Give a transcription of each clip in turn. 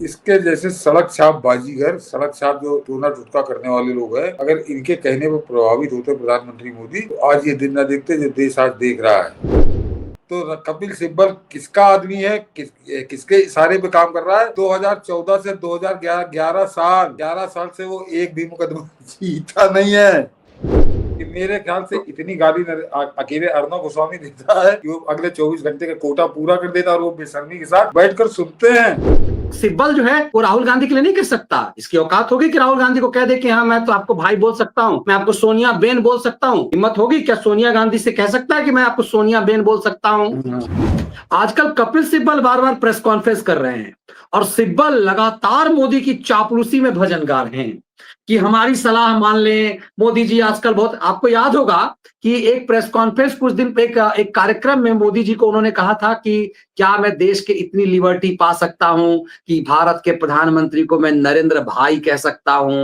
इसके जैसे सड़क छाप बाजीगर, सड़क छाप जो टोना टुटका करने वाले लोग हैं, अगर इनके कहने पर प्रभावित होते प्रधानमंत्री मोदी, तो आज ये दिन न देखते जो देश आज देख रहा है। तो कपिल सिब्बल किसका आदमी है, किसके इशारे पे काम कर रहा है? 2014 से 2011 11 साल से वो एक भी मुकदमा जीता नहीं है। कि मेरे ख्याल से इतनी गाली अकेले अर्णव गोस्वामी देता है कि वो अगले 24 घंटे का कोटा पूरा कर देता है और वो बेशर्मी के साथ बैठकर सुनते हैं। सिब्बल जो है वो राहुल गांधी के लिए नहीं कर सकता। इसकी औकात होगी कि राहुल गांधी को कह दे कि हाँ मैं तो आपको भाई बोल सकता हूँ, मैं आपको सोनिया बेन बोल सकता हूँ। हिम्मत होगी क्या सोनिया गांधी से कह सकता है कि मैं आपको सोनिया बेन बोल सकता हूँ? आजकल कपिल सिब्बल बार बार प्रेस कॉन्फ्रेंस कर रहे हैं और सिब्बल लगातार मोदी की चापलूसी में भजन गा रहे हैं कि हमारी सलाह मान लें। मोदी जी आजकल बहुत, आपको याद होगा कि एक प्रेस कॉन्फ्रेंस कुछ दिन एक कार्यक्रम में मोदी जी को उन्होंने कहा था कि क्या मैं देश के इतनी लिबर्टी पा सकता हूं कि भारत के प्रधानमंत्री को मैं नरेंद्र भाई कह सकता हूं।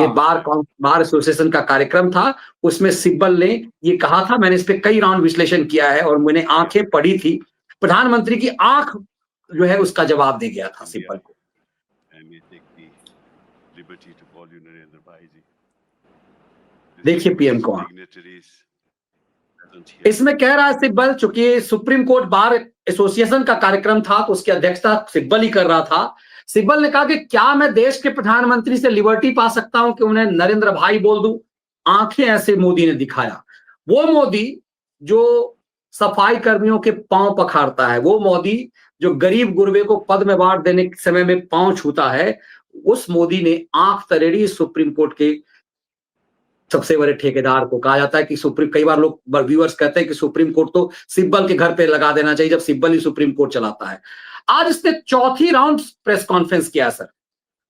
ये बार एसोसिएशन का कार्यक्रम था, उसमें सिब्बल ने ये कहा था। मैंने इस पे कई राउंड विश्लेषण किया है और मैंने आंखें पढ़ी थी। प्रधानमंत्री की आंख जो है उसका जवाब दे गया था सिब्बल को। देखिए पीएम को इसमें कह रहा है सिब्बल, चूंकि सुप्रीम कोर्ट बार एसोसिएशन का कार्यक्रम था तो उसकी अध्यक्षता सिब्बल ही कर रहा था। सिब्बल ने कहा कि क्या मैं देश के प्रधानमंत्री से लिबर्टी पा सकता हूं कि उन्हें नरेंद्र भाई बोल दूं। आंखें ऐसे मोदी ने दिखाया। वो मोदी जो सफाई कर्मियों के पांव पखारता है, वो मोदी जो गरीब गुरबे को पद्म अवार्ड देने के समय में पांव छूता है, उस मोदी ने आंख तरेड़ी सुप्रीम कोर्ट के सबसे बड़े ठेकेदार को। कहा जाता है कि कई बार लोग व्यूअर्स कहते हैं कि सुप्रीम कोर्ट तो सिब्बल के घर पे लगा देना चाहिए जब सिब्बल ही सुप्रीम कोर्ट चलाता है। आज इसने चौथी राउंड प्रेस कॉन्फ्रेंस किया सर,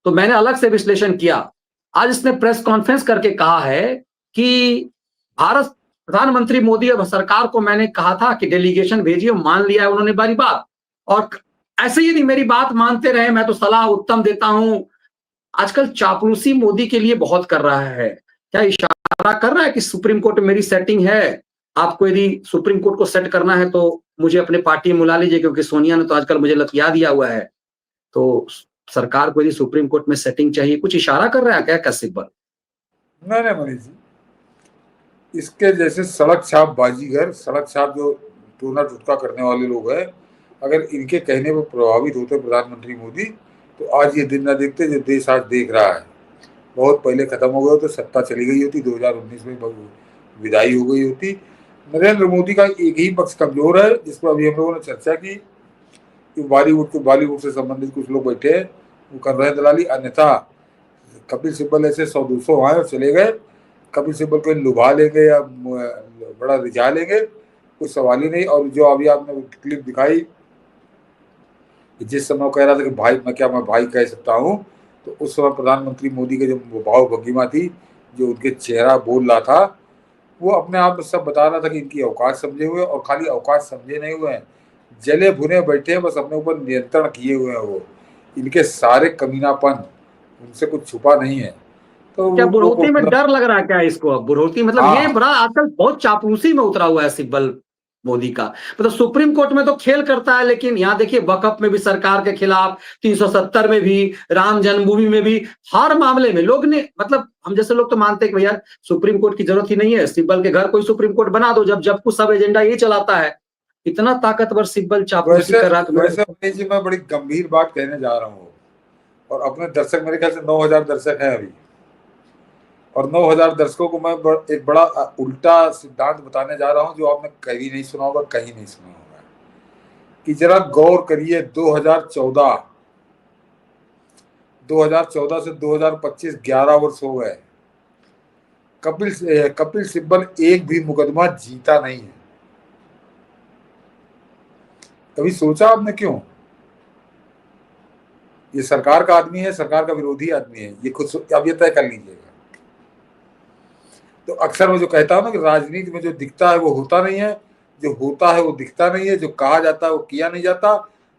तो मैंने अलग से विश्लेषण किया। आज इसने प्रेस कॉन्फ्रेंस करके कहा है कि भारत प्रधानमंत्री मोदी और सरकार को मैंने कहा था कि डेलीगेशन भेजिए, मान लिया है उन्होंने बारी बात, और ऐसे ही नहीं मेरी बात मानते रहे, मैं तो सलाह उत्तम देता हूं। आजकल चापलूसी मोदी के लिए बहुत कर रहा है। क्या इशारा कर रहा है कि सुप्रीम कोर्ट में मेरी सेटिंग है, आपको यदि सुप्रीम कोर्ट को सेट करना है तो मुझे अपने पार्टी में बुला लीजिए, क्योंकि सोनिया ने तो आजकल मुझे लतिया दिया हुआ है। तो सरकार को यदि सुप्रीम कोर्ट में सेटिंग चाहिए, कुछ इशारा कर रहा है क्या सिब्बल? नहीं मनीष जी, इसके जैसे सड़क छाप बाजीगर, सड़क छाप जो टोना टुटका करने वाले लोग हैं, अगर इनके कहने पर प्रभावित होते प्रधानमंत्री मोदी, तो आज ये दिन न देखते जो देश आज देख रहा है। बहुत पहले खत्म हो गया तो सत्ता चली गई होती, 2019 में विदाई हो गई होती। नरेंद्र मोदी का एक ही पक्ष कमजोर है, जिस पर अभी हम लोगों ने चर्चा की कि बॉलीवुड से संबंधित कुछ लोग बैठे हैं, वो कर रहे हैं दलाली। अन्यथा कपिल सिब्बल ऐसे 100-200 आए और चले गए। कपिल सिब्बल को लुभा लेंगे या बड़ा रिझा लेंगे, कुछ सवाल ही नहीं। और जो अभी आपने क्लिप दिखाई, जिस समय वो कह रहा था कि भाई मैं भाई कह सकता हूँ, तो उस समय प्रधानमंत्री मोदी के जो भाव भंगिमा थी, जो उनके चेहरा बोल रहा था, वो अपने आप में सब बता रहा था कि इनकी औकात समझे हुए, और खाली औकात समझे नहीं हुए हैं, जले भुने बैठे हैं, बस अपने ऊपर नियंत्रण किए हुए हैं। वो इनके सारे कमीनापन, उनसे कुछ छुपा नहीं है। तो क्या बुढ़ौती में डर लग रहा है क्या इसको? बुढ़ौती मतलब ये बड़ा आजकल बहुत चापलूसी में उतरा हुआ है सिब्बल मोदी का। मतलब सुप्रीम कोर्ट में तो खेल करता है, लेकिन यहाँ देखिए वक्फ में भी सरकार के खिलाफ, 370 में भी, राम जन्मभूमि में भी, हर मामले में लोग ने, मतलब हम जैसे लोग तो मानते हैं कि भैया सुप्रीम कोर्ट की जरूरत ही नहीं है, सिब्बल के घर कोई सुप्रीम कोर्ट बना दो, जब कुछ सब एजेंडा ये चलाता है। इतना ताकतवर सिब्बल चापलूसी कर रहा है। वैसे जी मैं बड़ी गंभीर बात कहने जा रहा हूँ, और अपने दर्शक मेरे ख्याल से 9000 दर्शक है अभी, और 9000 दर्शकों को मैं एक बड़ा उल्टा सिद्धांत बताने जा रहा हूं जो आपने कहीं नहीं सुना होगा, कहीं नहीं सुना होगा। कि जरा गौर करिए, 2014 से 2025 11 वर्ष हो गए, कपिल सिब्बल एक भी मुकदमा जीता नहीं है। कभी सोचा आपने क्यों? ये सरकार का आदमी है, सरकार का विरोधी आदमी है, ये खुद अब ये तय कर लीजिएगा। तो अक्सर मैं जो कहता हूं ना कि राजनीति में जो दिखता है वो होता नहीं है, जो होता है वो दिखता नहीं है, जो कहा जाता है वो किया नहीं जाता,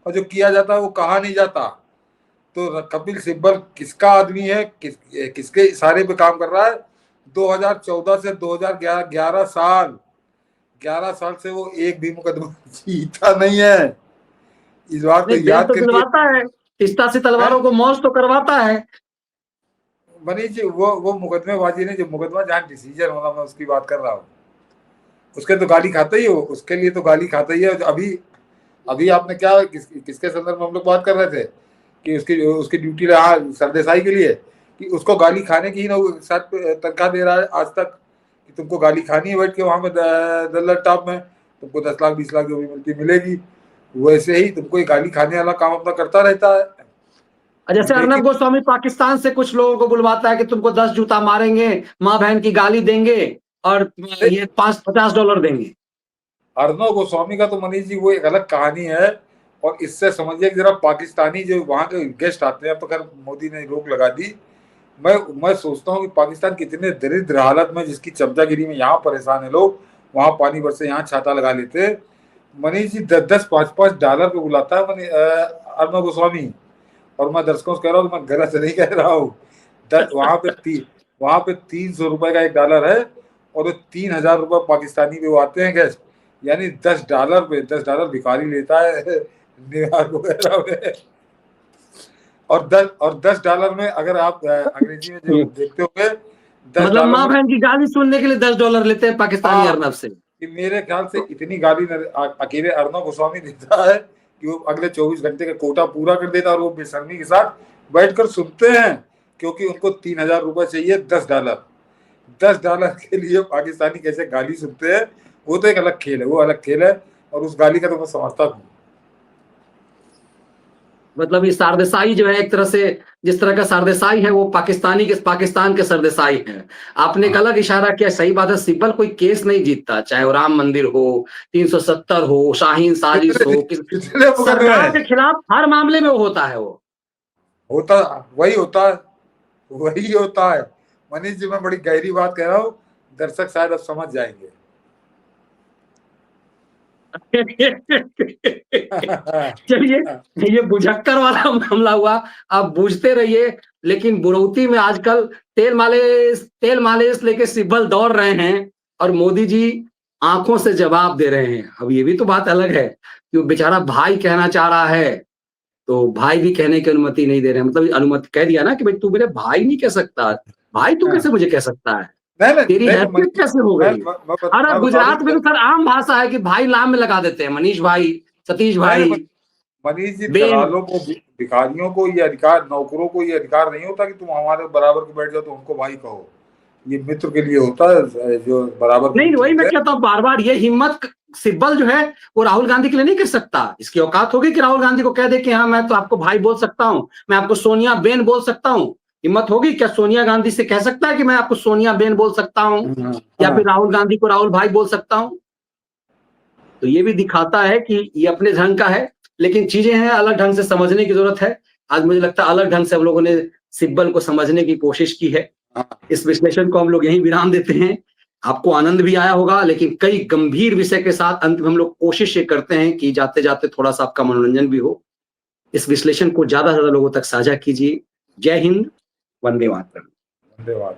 और जो किया जाता है वो कहा नहीं जाता। तो कपिल सिब्बल किसका आदमी है, किसके इशारे पे काम कर रहा है? 2014 से 2011 11 साल से वो एक भी मुकदमा जीता नहीं है। इस बात को याद करके है तीस्ता से तलवारों को मौज तो करवाता है। मनीष जी, वो मुकदमेबाजी ने, जो मुकदमा जहाँ डिसीजन होना, मैं उसकी बात कर रहा हूँ, उसके तो गाली खाता ही हो, उसके लिए तो गाली खाता ही है। अभी आपने क्या किसके संदर्भ में हम लोग बात कर रहे थे कि उसकी ड्यूटी रहा सरदेसाई के लिए, कि उसको गाली खाने की ही ना साथ तनख्वाह दे रहा है आज तक, कि तुमको गाली खानी है बैठ के वहां में दल्लर टॉप में, तुमको 10 लाख 20 लाख जो भी मिलती मिलेगी। वैसे ही तुमको ये गाली खाने वाला काम अपना करता रहता है। जैसे अर्नब लेकिन गोस्वामी पाकिस्तान से कुछ लोगों को बुलवाता है कि तुमको 10 जूता मारेंगे, माँ बहन की गाली देंगे और ये $50 देंगे। अर्नब गोस्वामी का तो मनीष जी वो एक अलग कहानी है। और इससे समझिए कि जरा पाकिस्तानी जो वहां के गेस्ट आते हैं, अब तो खैर मोदी ने रोक लगा दी। मैं सोचता हूँ कि पाकिस्तान कितने दरिद्र हालत में, जिसकी चमचागिरी में यहाँ परेशान है लोग, वहां पानी बरसे यहाँ छाता लगा लेते। मनीष जी 10-10 5-5 डॉलर पे बुलाता है अर्नब गोस्वामी। और मैं दर्शकों से कह रहा हूँ, मैं गलत नहीं कह रहा हूँ। वहां पे 300 रुपए का $1 है, और वो 3000 रुपए पाकिस्तानी पे वो आते हैं गेस्ट। यानी $10 भिखारी लेता है न्यूयॉर्क वगैरह में। और $10 में, अगर आप अंग्रेजी में जो देखते होंगे, मतलब $10 माँ में, बहन की गाली सुनने के लिए $10 लेते हैं पाकिस्तानी हाँ, अर्नब से। कि मेरे ख्याल से इतनी गाली अकेले अर्नब गोस्वामी देता है कि वो अगले 24 घंटे का कोटा पूरा कर देता है, और वो बेशर्मी के साथ बैठकर सुनते हैं, क्योंकि उनको 3000 रुपए चाहिए। $10 के लिए पाकिस्तानी कैसे गाली सुनते हैं, वो तो एक अलग खेल है, वो अलग खेल है। और उस गाली का तो मैं समर्थक हूँ। मतलब ये सारदेसाई जो है, एक तरह से जिस तरह का सारदेसाई है वो पाकिस्तान के सरदेसाई है। आपने एक अलग इशारा किया, सही बात है, सिब्बल कोई केस नहीं जीतता, चाहे वो राम मंदिर हो, 370 हो, शाहीन साजिश हो, कितने मुकदमे सरकार हैं? के खिलाफ हर मामले में वो होता है। वो होता वही होता है, वही होता है। मनीष जी, मैं बड़ी गहरी बात कह रहा हूँ, दर्शक शायद अब समझ जाएंगे। चलिए, ये बुझक्कर वाला मामला हुआ, आप बूझते रहिए। लेकिन बुरौती में आजकल तेल मालिश लेके सिब्बल दौड़ रहे हैं, और मोदी जी आंखों से जवाब दे रहे हैं। अब ये भी तो बात अलग है कि वो बेचारा भाई कहना चाह रहा है, तो भाई भी कहने की अनुमति नहीं दे रहे हैं। मतलब अनुमति कह दिया ना कि भाई तू मेरे भाई नहीं कह सकता, भाई तू कैसे मुझे कह सकता है, नहीं तेरी नहीं, हैसियत कैसे हो मैं गई। और मैं बता दूं गुजरात में तो सर आम भाषा है कि भाई लाम में लगा देते हैं, मनीष भाई, सतीश नहीं, भाई, मनीष जी, बेन। दलालों को, भिखारियों को ये अधिकार, नौकरों को ये अधिकार नहीं होता कि तुम हमारे बराबर को बैठ जाओ तो उनको भाई कहो। ये मित्र के लिए होता है, जो बराबर के नहीं, मित्र वही होते मैं हैं। कहता हूँ बार बार, ये हिम्मत सिब्बल जो है वो राहुल गांधी के लिए नहीं कर सकता। इसकी औकात होगी कि राहुल गांधी को कह दे कि हाँ मैं तो आपको भाई बोल सकता हूँ, मैं आपको सोनिया बेन बोल सकता हूँ। हिम्मत होगी क्या सोनिया गांधी से कह सकता है कि मैं आपको सोनिया बेन बोल सकता हूँ, या फिर राहुल गांधी को राहुल भाई बोल सकता हूँ। तो ये भी दिखाता है कि ये अपने ढंग का है, लेकिन चीजें हैं अलग ढंग से समझने की जरूरत है। आज मुझे लगता है अलग ढंग से हम लोगों ने सिब्बल को समझने की कोशिश की है। इस विश्लेषण को हम लोग यहीं विराम देते हैं। आपको आनंद भी आया होगा, लेकिन कई गंभीर विषय के साथ अंत में हम लोग कोशिश ये करते हैं कि जाते जाते थोड़ा सा आपका मनोरंजन भी हो। इस विश्लेषण को ज्यादा से ज्यादा लोगों तक साझा कीजिए। जय हिंद, वंदे मातरम। धन्यवाद।